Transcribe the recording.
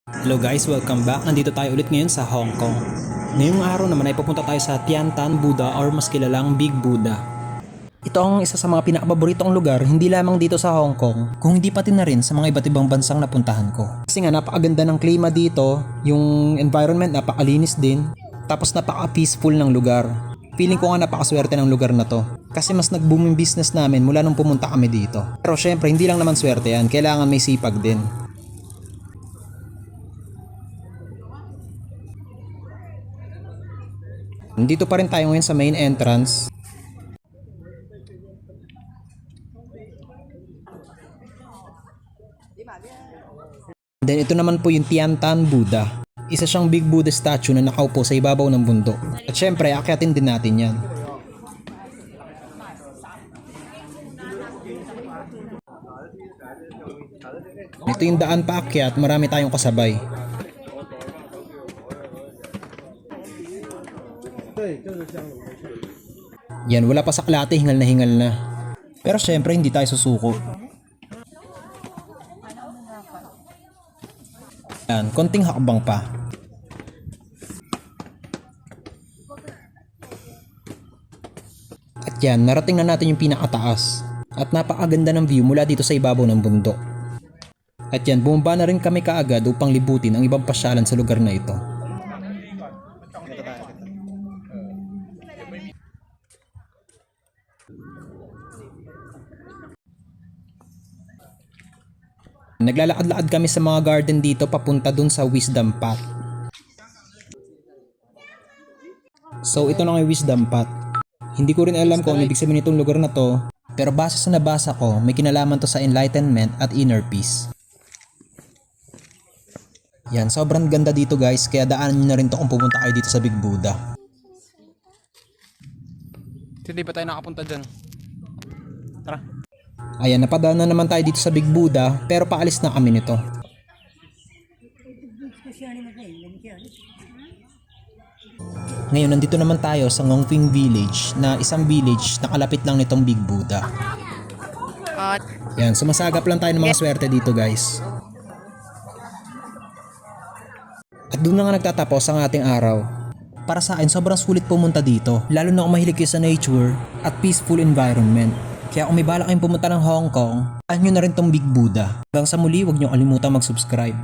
Hello guys, welcome back. Nandito tayo ulit ngayon sa Hong Kong. Ngayong araw naman ay pupunta tayo sa Tian Tan Buddha or mas kilalang Big Buddha. Ito ang isa sa mga pinakapaboritong lugar hindi lamang dito sa Hong Kong, kung hindi pati na rin sa mga iba't ibang bansang napuntahan ko. Kasi nga napakaganda ng klima dito, yung environment napakalinis din, tapos napaka-peaceful ng lugar. Feeling ko nga napakaswerte ng lugar na to. Kasi mas nag-boom yung business namin mula nung pumunta kami dito. Pero syempre hindi lang naman swerte yan, kailangan may sipag din. Nandito pa rin tayo ngayon sa main entrance. Then ito naman po yung Tian Tan Buddha. Isa siyang Big Buddha statue na nakaupo sa ibabaw ng bundok. At syempre, akyatin din natin yan. Ito yung daan paakyat, marami tayong kasabay. Yan, wala pa saklate, hingal na. Pero syempre, hindi tayo susuko. Yan, konting hakbang pa. At yan, narating na natin yung pinakataas. At napakaganda ng view mula dito sa ibabaw ng bundok. At yan, bumaba na rin kami kaagad upang libutin ang ibang pasyalan sa lugar na ito. Naglalakad-lakad kami sa mga garden dito papunta dun sa Wisdom Path. So ito na nga yung Wisdom Path. Hindi ko rin alam kung ano ibig sabihin itong lugar na to, pero base sa nabasa ko, may kinalaman to sa enlightenment at inner peace. Yan, sobrang ganda dito guys, kaya daanan nyo na rin to kung pumunta kayo dito sa Big Buddha. Hindi pa tayo nakapunta dyan. Tara. Ayan, napadaan na naman tayo dito sa Big Buddha, pero paalis na kami nito. Ngayon, nandito naman tayo sa Ngongping Village, na isang village na kalapit lang nitong Big Buddha. Yan, sumasagap lang tayo ng mga swerte dito guys. At doon na nga nagtatapos ang ating araw. Para sa akin, sobrang sulit pumunta dito, lalo na kung mahilig kayo sa nature at peaceful environment. Kaya kung may balak kayong pumunta ng Hong Kong, tahan nyo na rin tong Big Buddha. Hanggang sa muli, huwag nyo kalimutang mag-subscribe.